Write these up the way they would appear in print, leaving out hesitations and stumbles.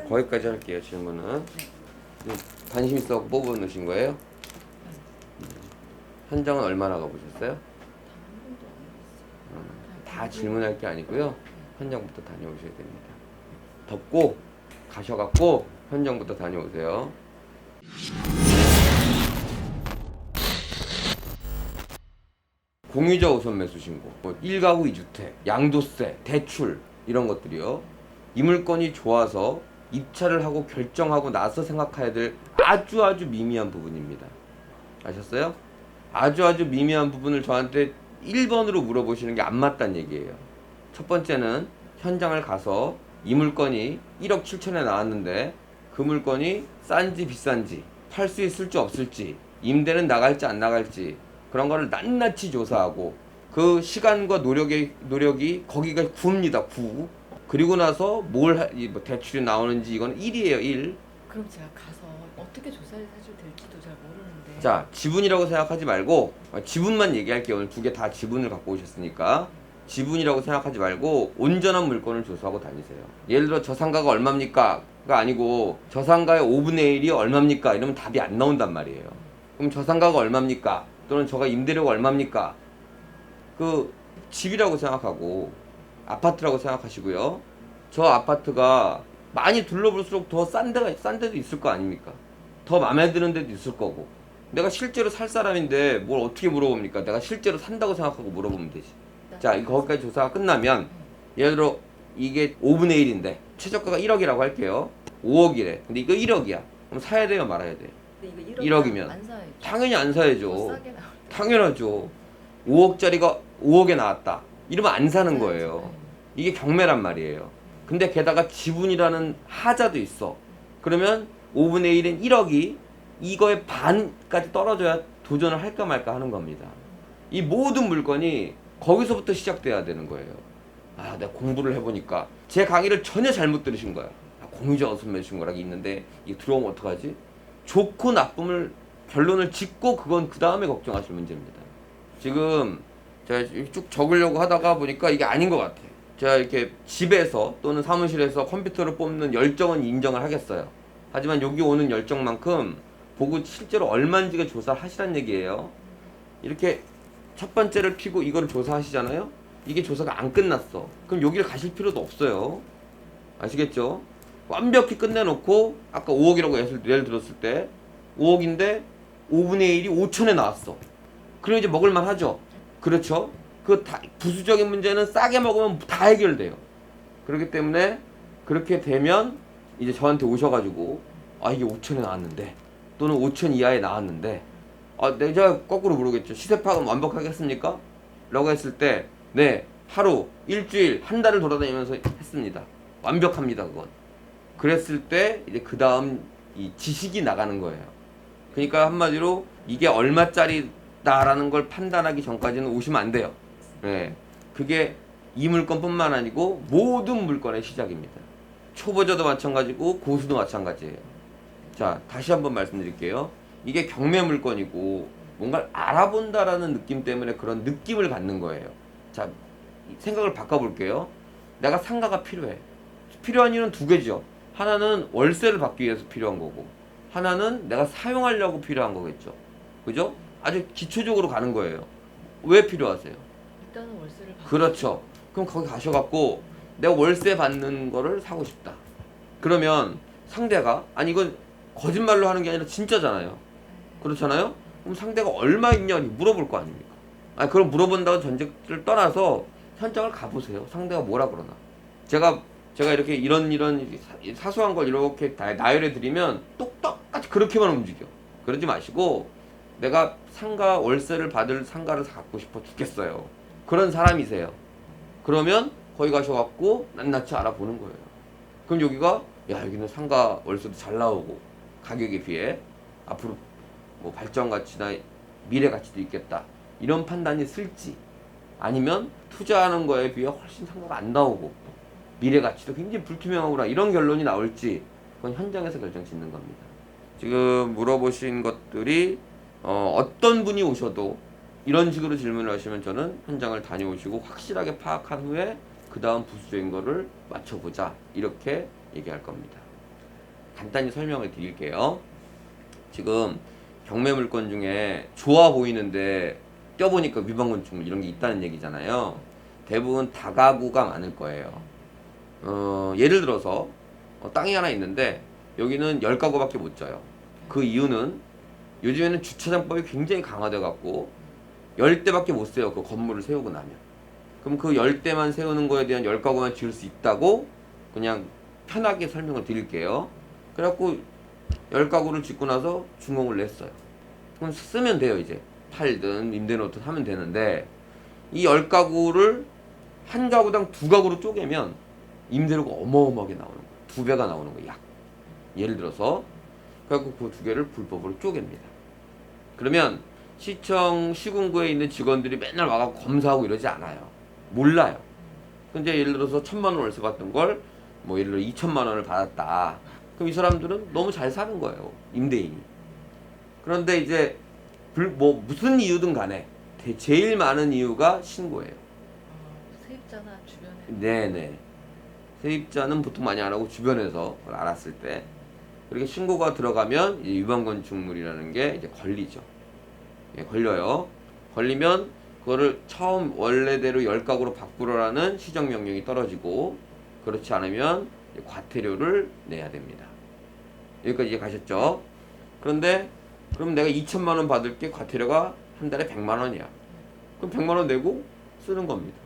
거기까지 할게요. 질문은. 관심 있어 뽑아 놓으신 거예요? 현장은 얼마나 가보셨어요? 다 질문할 게 아니고요. 현장부터 다녀오셔야 됩니다. 덥고 가셔갖고 현장부터 다녀오세요. 공유자 우선 매수 신고, 뭐 1가구 2주택, 양도세, 대출 이런 것들이요. 이 물건이 좋아서 입찰을 하고 결정하고 나서 생각해야 될 아주 미미한 부분입니다. 아셨어요? 아주 미미한 부분을 저한테 1번으로 물어보시는 게 안 맞다는 얘기예요. 첫 번째는 현장을 가서 이 물건이 1억 7천에 나왔는데 그 물건이 싼지 비싼지, 팔 수 있을지 없을지, 임대는 나갈지 안 나갈지 그런 거를 낱낱이 조사하고 그 시간과 노력이 거기가 구입니다. 구. 그리고 나서 뭐 대출이 나오는지 이건 1이에요. 1. 그럼 제가 가서 어떻게 조사를 해도 될지도 잘 모르는데. 자, 지분이라고 생각하지 말고 지분만 얘기할게요. 오늘 두 개 다 지분을 갖고 오셨으니까 지분이라고 생각하지 말고 온전한 물건을 조사하고 다니세요. 예를 들어 저상가가 얼마입니까? 가 아니고 저상가의 5분의 1이 얼마입니까? 이러면 답이 안 나온단 말이에요. 그럼 저상가가 얼마입니까? 또는 저가 임대료가 얼마입니까? 그 집이라고 생각하고 아파트라고 생각하시고요. 저 아파트가 많이 둘러볼수록 더 싼 데도 있을 거 아닙니까? 더 마음에 드는 데도 있을 거고. 내가 실제로 살 사람인데 뭘 어떻게 물어봅니까? 내가 실제로 산다고 생각하고 물어보면 되지. 자, 거기까지 조사가 끝나면 예를 들어 이게 5분의 1인데 최저가가 1억이라고 할게요. 5억이래. 근데 이거 1억이야. 그럼 사야 돼요, 말아야 돼요? 근데 이거 1억이면 안 사야죠. 당연히 안 더 사야죠. 싸게 나올 당연하죠. 5억짜리가 5억에 나왔다. 이러면 안 사는 거예요. 이게 경매란 말이에요. 근데 게다가 지분이라는 하자도 있어. 그러면 5분의 1인 1억이 이거의 반까지 떨어져야 도전을 할까 말까 하는 겁니다. 이 모든 물건이 거기서부터 시작돼야 되는 거예요. 아, 내가 공부를 해보니까 제 강의를 전혀 잘못 들으신 거야. 공유자 어선 매수신 거라고 있는데 이게 들어오면 어떡하지? 좋고 나쁨을 결론을 짓고 그건 그 다음에 걱정하실 문제입니다. 지금 제가 쭉 적으려고 하다가 보니까 이게 아닌 것 같아. 제가 이렇게 집에서 또는 사무실에서 컴퓨터를 뽑는 열정은 인정을 하겠어요. 하지만 여기 오는 열정만큼 보고 실제로 얼마인지가 조사를 하시란 얘기예요. 이렇게 첫 번째를 피고 이거를 조사하시잖아요. 이게 조사가 안 끝났어. 그럼 여기를 가실 필요도 없어요. 아시겠죠? 완벽히 끝내놓고 아까 5억이라고 예를 들었을 때 5억인데 5분의 1이 5천에 나왔어. 그럼 이제 먹을만 하죠. 그렇죠? 그 부수적인 문제는 싸게 먹으면 다 해결돼요. 그렇기 때문에 그렇게 되면 이제 저한테 오셔가지고 아 이게 5천에 나왔는데 또는 5천 이하에 나왔는데 아 내가 거꾸로 물어보겠죠. 시세 파악은 완벽하게 했습니까? 라고 했을 때 네, 하루, 일주일, 한 달을 돌아다니면서 했습니다. 완벽합니다, 그건. 그랬을 때 이제 그 다음 이 지식이 나가는 거예요. 그러니까 한마디로 이게 얼마짜리다라는 걸 판단하기 전까지는 오시면 안 돼요. 네, 그게 이 물건뿐만 아니고 모든 물건의 시작입니다. 초보자도 마찬가지고 고수도 마찬가지예요. 자, 다시 한번 말씀드릴게요. 이게 경매 물건이고 뭔가를 알아본다라는 느낌 때문에 그런 느낌을 갖는 거예요. 자, 생각을 바꿔볼게요. 내가 상가가 필요해. 필요한 이유는 두 개죠. 하나는 월세를 받기 위해서 필요한 거고 하나는 내가 사용하려고 필요한 거겠죠. 그죠? 아주 기초적으로 가는 거예요. 왜 필요하세요? 일단은 월세를 받고. 그렇죠. 그럼 거기 가셔갖고 내가 월세 받는 거를 사고 싶다. 그러면 상대가 아니 이건 거짓말로 하는 게 아니라 진짜잖아요. 그렇잖아요? 그럼 상대가 얼마 있냐 물어볼 거 아닙니까? 아니 그걸 물어본다고 전제를 떠나서 현장을 가보세요. 상대가 뭐라 그러나. 제가 이렇게 이런 사소한 걸 이렇게 다 나열해 드리면 똑같이 그렇게만 움직여. 그러지 마시고 내가 상가 월세를 받을 상가를 갖고 싶어 죽겠어요. 그런 사람이세요. 그러면 거기 가셔갖고 낱낱이 알아보는 거예요. 그럼 여기가 야 여기는 상가 월세도 잘 나오고 가격에 비해 앞으로 뭐 발전 가치나 미래 가치도 있겠다. 이런 판단이 쓸지 아니면 투자하는 거에 비해 훨씬 상가가 안 나오고 미래 가치도 굉장히 불투명하구나 이런 결론이 나올지 그건 현장에서 결정 짓는 겁니다. 지금 물어보신 것들이 어떤 분이 오셔도 이런 식으로 질문을 하시면 저는 현장을 다녀오시고 확실하게 파악한 후에 그 다음 부수적인 거를 맞춰보자 이렇게 얘기할 겁니다. 간단히 설명을 드릴게요. 지금 경매 물건 중에 좋아 보이는데 껴보니까 위반건축물 이런 게 있다는 얘기잖아요. 대부분 다가구가 많을 거예요. 예를 들어서 땅이 하나 있는데 여기는 10가구밖에 못 져요. 그 이유는 요즘에는 주차장법이 굉장히 강화돼 갖고 10대밖에 못 세요. 그 건물을 세우고 나면. 그럼 그 10대만 세우는 거에 대한 10가구만 지을 수 있다고 그냥 편하게 설명을 드릴게요. 그래갖고 10가구를 짓고 나서 준공을 냈어요. 그럼 쓰면 돼요. 이제 팔든 임대 놓든 하면 되는데 이 10가구를 한 가구당 2가구로 쪼개면 임대료가 어마어마하게 나오는 거예요. 2배가 나오는 거예요. 약. 예를 들어서 그래갖고 그 2개를 불법으로 쪼갭니다. 그러면 시청 시군구에 있는 직원들이 맨날 와갖고 검사하고 이러지 않아요. 몰라요. 근데 예를 들어서 1,000만 원 월세 받던 걸 뭐 예를 들어 2천만 원을 받았다. 그럼 이 사람들은 너무 잘 사는 거예요. 임대인이. 그런데 이제 뭐 무슨 이유든 간에 제일 많은 이유가 신고예요. 세입자나 주변에. 네네. 세입자는 보통 많이 안 하고 주변에서 그걸 알았을 때 그렇게 신고가 들어가면 이제 위반건축물이라는 게 이제 걸리죠. 예, 걸려요. 걸리면 그거를 처음 원래대로 10가구로 바꾸라는 시정명령이 떨어지고 그렇지 않으면 과태료를 내야 됩니다. 여기까지 이제 가셨죠? 그런데 그럼 내가 2천만 원 받을게 과태료가 한 달에 100만 원이야. 그럼 100만 원 내고 쓰는 겁니다.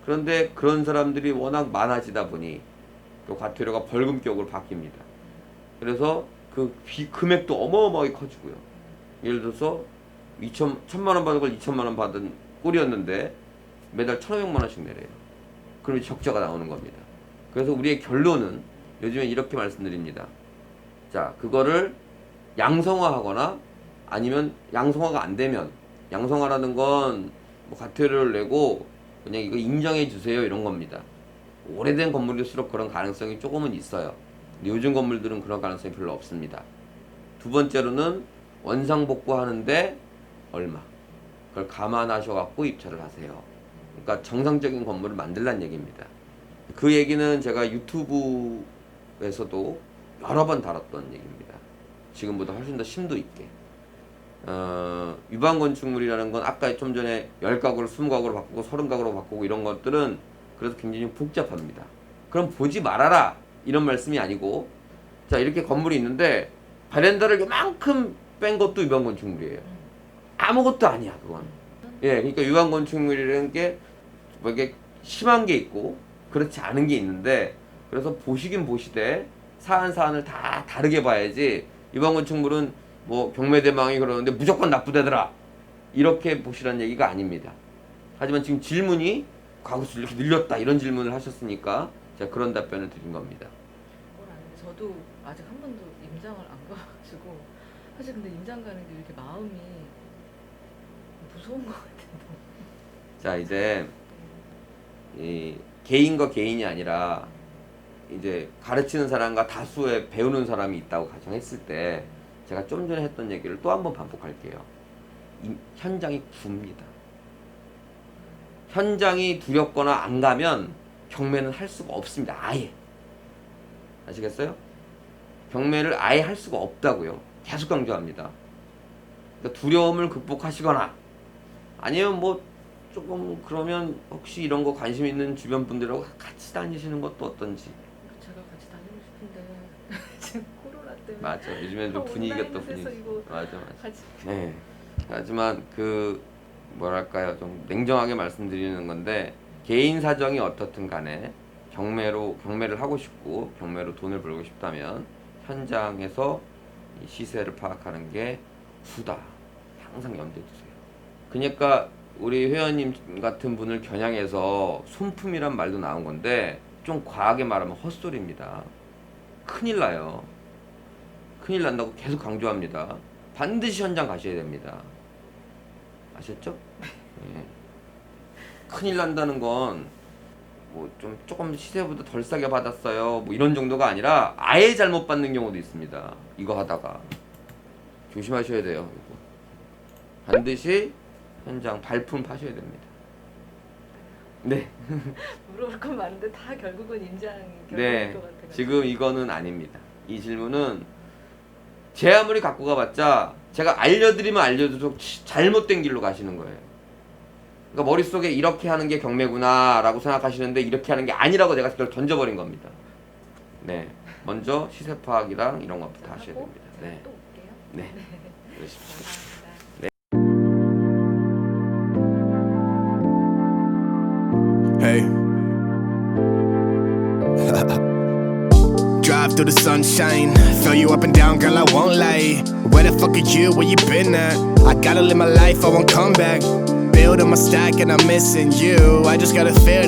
그런데 그런 사람들이 워낙 많아지다 보니 그 과태료가 벌금격으로 바뀝니다. 그래서 그 금액도 어마어마하게 커지고요. 예를 들어서 1,000만 원 받은 걸 2천만 원 받은 꼴이었는데 매달 1,500만 원씩 내래요. 그러면 적자가 나오는 겁니다. 그래서 우리의 결론은 요즘에 이렇게 말씀드립니다. 자, 그거를 양성화하거나 아니면 양성화가 안 되면 양성화라는 건 뭐 과태료를 내고 그냥 이거 인정해 주세요 이런 겁니다. 오래된 건물일수록 그런 가능성이 조금은 있어요. 근데 요즘 건물들은 그런 가능성이 별로 없습니다. 두 번째로는 원상복구하는데 얼마 그걸 감안하셔갖고 입찰을 하세요. 그러니까 정상적인 건물을 만들란 얘기입니다. 그 얘기는 제가 유튜브에서도 여러 번 다뤘던 얘기입니다. 지금보다 훨씬 더 심도 있게. 위반건축물이라는 건 아까 좀 전에 10가구를 20가구로 바꾸고 30가구로 바꾸고 이런 것들은 그래서 굉장히 복잡합니다. 그럼 보지 말아라 이런 말씀이 아니고 자 이렇게 건물이 있는데 베란다를 요만큼 뺀 것도 위반건축물이에요. 아무것도 아니야 그건. 예, 그러니까 위반건축물이라는 게 뭐 이게 심한 게 있고 그렇지 않은 게 있는데 그래서 보시긴 보시되 사안을 다 다르게 봐야지 위반건축물은 뭐 경매대망이 그러는데 무조건 나쁘다더라 이렇게 보시라는 얘기가 아닙니다. 하지만 지금 질문이 과거수 이렇게 늘렸다 이런 질문을 하셨으니까 제가 그런 답변을 드린 겁니다. 그건 아닌데 저도 아직 한 번도 임장을 안 가가지고 사실 근데 임장 가는 게 이렇게 마음이 무서운 것 같아요. 자 이제 이 개인과 개인이 아니라 이제 가르치는 사람과 다수의 배우는 사람이 있다고 가정했을 때 제가 좀 전에 했던 얘기를 또 한번 반복할게요. 현장이 굽니다. 현장이 두렵거나 안 가면 경매는 할 수가 없습니다. 아예. 아시겠어요? 경매를 아예 할 수가 없다고요. 계속 강조합니다. 그러니까 두려움을 극복하시거나 아니면 뭐 조금 그러면 혹시 이런 거 관심 있는 주변 분들하고 같이 다니시는 것도 어떤지. 제가 같이 다니고 싶은데 지금 코로나 때문에 맞아. 요즘엔 좀 분위기가 또 분위기. 이거 맞아. 같이 네. 하지만 그 뭐랄까요 좀 냉정하게 말씀드리는 건데 개인 사정이 어떻든 간에 경매를 하고 싶고 경매로 돈을 벌고 싶다면 현장에서 이 시세를 파악하는 게 후다. 항상 염두에 두세요. 그러니까 우리 회원님 같은 분을 겨냥해서 손품이란 말도 나온 건데 좀 과하게 말하면 헛소리입니다. 큰일 나요. 큰일 난다고 계속 강조합니다. 반드시 현장 가셔야 됩니다. 아셨죠? 예. 큰일 난다는 건 뭐 좀 조금 시세보다 덜 싸게 받았어요. 뭐 이런 정도가 아니라 아예 잘못 받는 경우도 있습니다. 이거 하다가 조심하셔야 돼요. 이거. 반드시 현장 발품 파셔야 됩니다. 네. 물어볼 건 많은데 다 결국은 임장이 결국일 네. 것 같아요. 지금 이거는 아닙니다. 이 질문은 제 아무리 갖고 가봤자 제가 알려드리면 알려드릴수록 잘못된 길로 가시는 거예요. 그러니까 머릿속에 이렇게 하는 게 경매구나 라고 생각하시는데 이렇게 하는 게 아니라고 내가 그걸 던져버린 겁니다. 네, 먼저 시세 파악이랑 이런 것부터 하셔야 하고 됩니다. 제가 네, 또 올게요. 네, 그러십시오. 감사합니다. Hey. Drive through the sunshine, fill you up and down, girl, I won't lie. Where the fuck are you? Where you been at? I gotta live my life, I won't come back. Building my stack and I'm missing you. I just gotta feel